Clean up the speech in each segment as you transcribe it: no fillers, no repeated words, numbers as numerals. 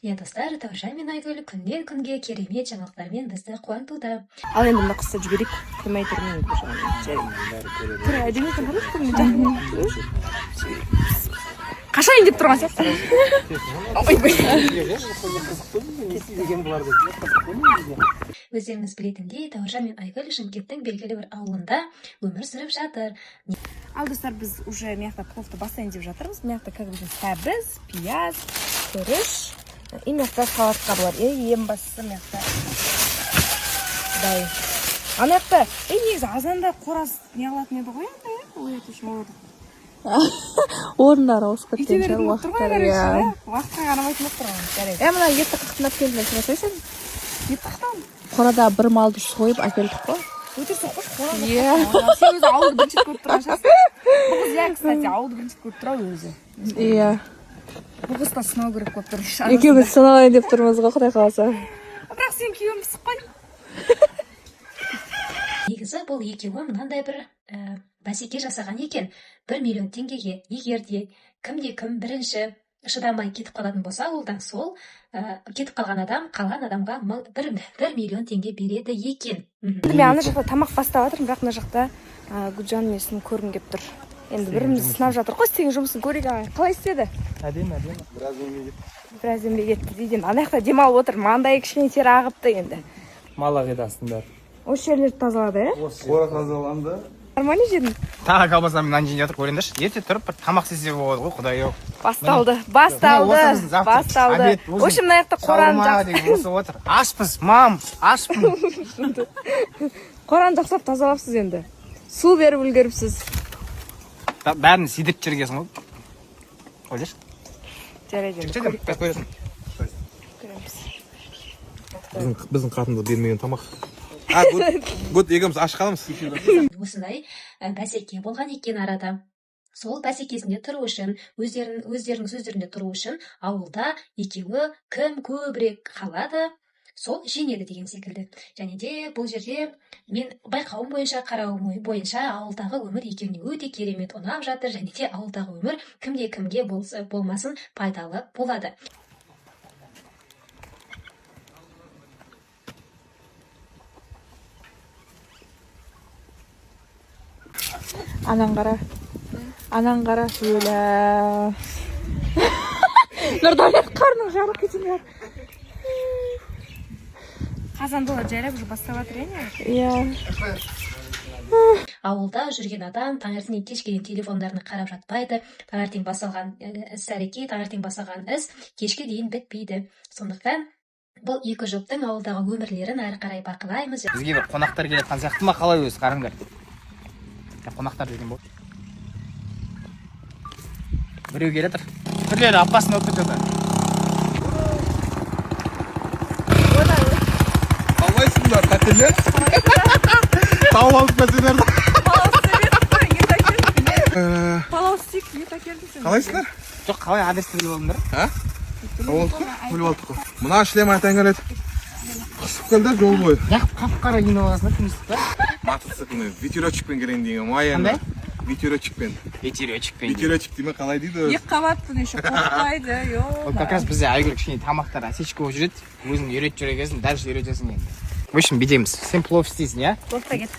Иә достар, Таужан мен Айгүл күннен күнге керемет жаңалықтармен бізді қуантуда. Ал енді мына қысты жіберейік, көрмей тұрмын. Тұр, әдемі қараш көрмей. Қашайын деп тұрған сияқты. Өздеріңіз білетіндей, Таужан мен Айгүл Шымкенттің белгілі бір ауылында өмір сүріп жатыр. Ал достар, біз уже мияқта пловты басайын деп жатырмыз. Мияқта как біздің сәбіз, пияз, күріш. И мияқта салатқа бар. Ең бастысы мияқта. Дай. А мияқта, негізі азанда қораз не алатын еді ғой енді, ой, өтешім олады. Орындар ауысып кеткен шығар уақыттар. Уақытқа қарамайтын болып тұрған. Мына етті қықтынап келді, сұрасайсың? Етті қықтан? Қорада бір малды сойып әкелдік қой. Өтерсің қош қорада. Сен өзі ауылды бірінші көріп тұрған шығарсың. Бұл қыз кстати, ауылды бірінші көріп тұра өзі. Иә. Бұл қыз та сынау керек болып тұр. Екеуміз сыналайын деп тұрмыз ғой, Құдай қаласа. Бірақ сен күйеуің пысық қой. Негізі бұл екеуі мынандай бір бәсеке жасаған екен. 1 миллион теңгеге. Егер де кім бірінші шыдамай кетіп қалатын болса, олдан сол кетіп қалған адам қалған адамға 1 миллион теңге береді екен. Мен ана жақта тамақ бастап жатырмын, бірақ мына жақта Гүлжан несін көргім келіп тұр. Енді біріміз сынап жатыр. Қой істеген жұмысын көрейік. Қалай істеді? Әдемі. Біраз еңбек етті дейді. Ана жақта демалып отыр. Маңдайы кішкене тері ағыпты енді. Мал қағидасында. Осы жерлерді тазалады, иә? Қора тазаланды. Нормально жедің? Тағы колбасамен нан жейін жатыр, көріңдерші. Ерте тұрып бір тамақ істесе болады ғой, құдай ау. Басталды. В общем, мына жақта қораны жақсылап. Ашпыз, мам, ашпын. Қораны жақсылап тазалапсыз енді. Су беріп үлгеріпсіз. Бәрін сидіріп жергесің ғой. Ойлашы. Жарайды. Біздің қатынды бермеген тамақ. Гүт егіміз аш қалымыз. Осындай бәсеке болған екен арада. Сол бәсекесінде тұру үшін, өздерінің сөздерінде тұру үшін, ауылда екеуі кім көбірек қалады, сол жеңеді деген секілді. Және де бұл жерде мен байқауым бойынша, қарауым бойынша ауылдағы өмір екеуіне өте керемет ұнап жатыр, және де ауылдағы өмір кімге болмасын пайдалы болады. Анаң қара, өлі. Нұрдәулет қарның жарық кетіңдер. Қазанды жайлап уже бастап жатыр, Иә. Ауылда жүрген адам таңертеңнен кешке дейін телефондарына қарап жатпайды. Таңертең басталған іс-әрекет, таңертең басталған іс кешке дейін бітпейді. Сондықтан бұл екі жұптың ауылдағы өмірлерін әрі қарай бақылаймыз. Бізге бір қонақтар келе жатқан сияқты ма, қалай өзі қараңдар. Қонақтар деген болды. Біреу келе жатыр. Түрлері апасын өтіп жатыр. Қалайсыңдар, тәттелер? Тауып алып мәселерді. Палау стик, ет әкелдісің. Қалайсыңдар? Жоқ, қалай адресті біліп алдыңдар? Біліп алдық қой. Мұна шлем айтан келеді. Қысып келді жол бойы. Яқып қап-қара киініп аласыңдар, кім істіп па? Мотоциклмен, ветерочекпен келейін деген майында. Ветерочекпен. Ветерочек дейме қалай дейді? Екі қабаттың еще қорқпайды, Ол как раз бізде Айгүл кішкене тамақтар осечка болып жүреді. Өзің үйретіп жүрегесін, дальше үйретесің енді. В общем, бедеміз. Сен плов істейсің, иә? Пловта кет.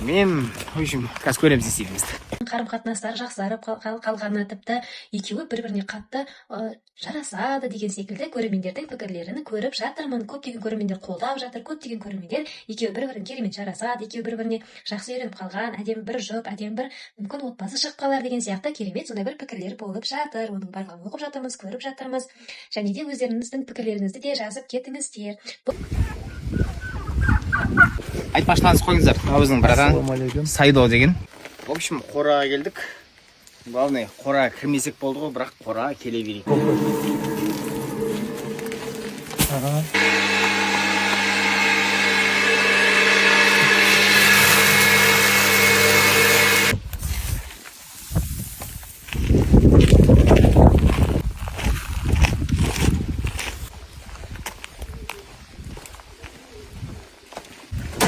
Мен, в общем, қазір көреміз істейтінімізді. Қарым-қатынастары жақсарып қалғаны, тіпті екеуі бір-біріне қатты жарасады деген секілді көрермендердің пікірлерін көріп жатырмын. Көптеген көрермендер қолдап жатыр, көптеген көрермендер екеуі бір-бірін керемет жарасады, екеуі бір-біріне жақсы үйреніп қалған, әдемі бір жұп, әдемі бір мүмкін отбасы шығып қалар деген сияқты керемет сондай бір пікірлер болып жатыр. Оның барлығын оқып жатырмыз, көріп жатырмыз. Және де өздеріңіздің пікірлеріңізді де жазып кетіңіздер. Айтпашылаңыз қойыңыздар. Өзінің братан Сайдо деген. В общем, қораға келдік. Главное, қораға кірмесек болды ғой, бірақ қораға келе берейік.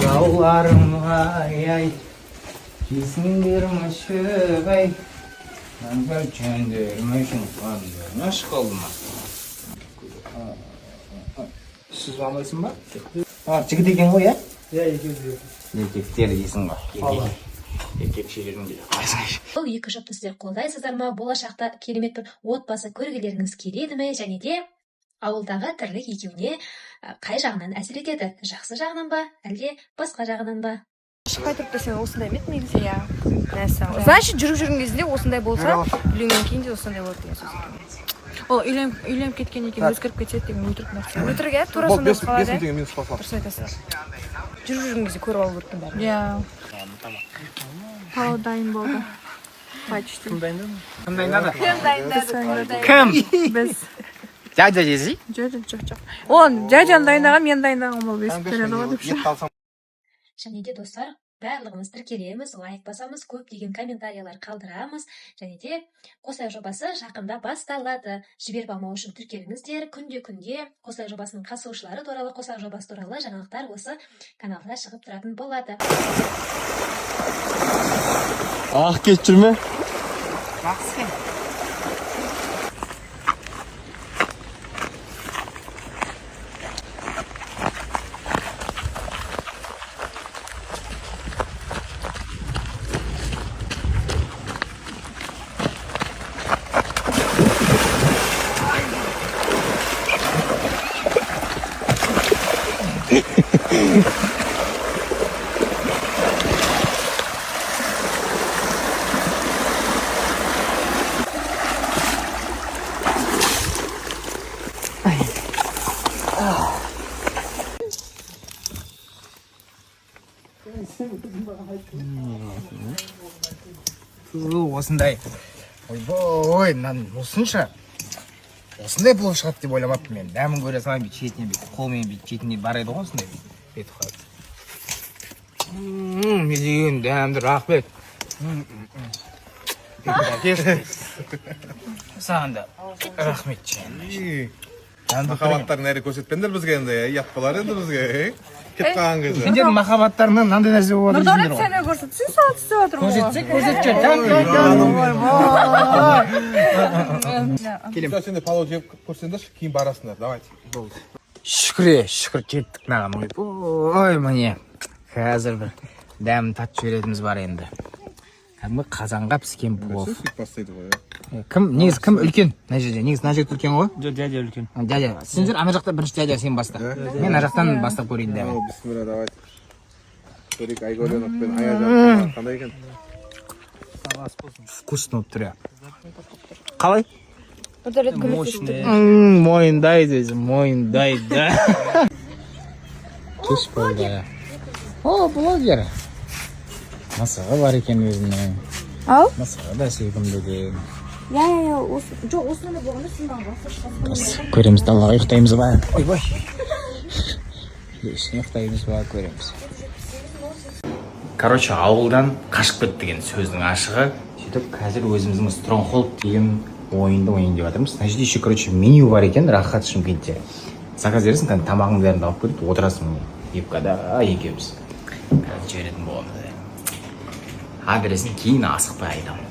Жауларым ай, кесіңдер мүшік ай, мәңгіл жөндер мүшін қандырына шықылды ма? Сіз алмайсың ба? Жігіт екен ғой, иә? Еркектер дейсің ғой. Еркек шелерін де қайсың. Бұл екі жұпты сіздер қолдайсыздар ма? Болашақта керемет бір отбасы көргілеріңіз келеді ме? Және де ауылдағы тірлік екеуіне қай жағынан әсер етеді? Жақсы жағынан ба, әлде басқа жағынан ба? Қайтып та сен осындай ма еді негізі? Иә. Мәссаған. Значит, жүрген кезінде осындай болса, үйленген кейін де осындай болады деген сөз екен. Ол үйленіп кеткеннен кейін өзгеріп кетеді деген өтірік нәрсе. Өтірік, иә, тура сондай Бес қалады. мың теңге мен спасал. Дұрыс айтасың. Жүрген кезде көріп алып өттім бәрін. Иә. Пау дайын болды. Почти. Кім дайындады? Кім? Біз. Дядя десей? Жоқ. Он дядяны дайындаған, мен дайындаған ол бесіп береді ғой деп ше. Және де достар, барлығымыз тіркелеміз, лайк басамыз, көптеген комментариялар қалдырамыз. Және де қосай жобасы жақында басталады. Жіберіп алмау үшін тіркеліңіздер. Күнде қосай жобасының қатысушылары туралы, қосай жобасы туралы жаңалықтар осы каналда шығып тұратын болады. Ақ кетшірме? Осындай. Ойбой, нан осынша. Осындай болып шығады деп ойламаппын мен. Дәмін көре салайын, бет шетіне бет қолмен бет шетіне бар еді ғой осындай бет қойып. Не деген дәмді, рахмет. Саған да рахмет жайын. Махаббаттарын әрі көрсетпендер бізге енді, ят болар енді бізге. Кет қалған кезде. Сендердің махаббаттарынан мынандай нәрсе болып жатыр Нұрдәулет сені көрсетсін, сағат істеп отыр ғой. Келем. Сен де палау жеп көрсеңдерші, кейін барасыңдар. Давайте. Шүкір кеттік маған. Ой, міне. Қазір бір дәмін татып жіберетіміз бар енді. Кәдімгі қазанға піскен плов. Сөйтіп бастайды ғой. Негізі кім үлкен? Мына жерде. Негізі мына жігіт үлкен ғой? Жоқ, дядя үлкен. Дядя. Сендер ана жақта бірінші дядя сен баста. Мен ана жақтан бастап көрейін дәмін. Бисмилла, давайте. Көрейік Айгорленовпен Аяжан қандай екен? Вкусно болып тұр, қалай? Нұрдәулет көмектесті. Мойындайды өзі, мойындайды. Кеш болды. О, блогер. Масығы бар екен өзінің. Ау? Масығы да сүйкімді екен. Иә, жоқ, осында болғанда сен Көреміз, далаға ұйықтаймыз ба? Ойбай. Есіне ұйықтаймыз ба, көреміз. Короче, ауылдан қашып кет деген сөздің ашығы. Сөйтіп, қазір өзіміздің Стронгхолд деген ойынды ойын деп жатырмыз. Мына жерде еще, короче, меню бар екен, рахат Шымкентте. Заказ бересің, кәдімгі тамағыңды бәрін алып келіп отырасың. Епкада екеуміз. Қазір жіберетін боламыз. Адресін кейін асықпай айтамын.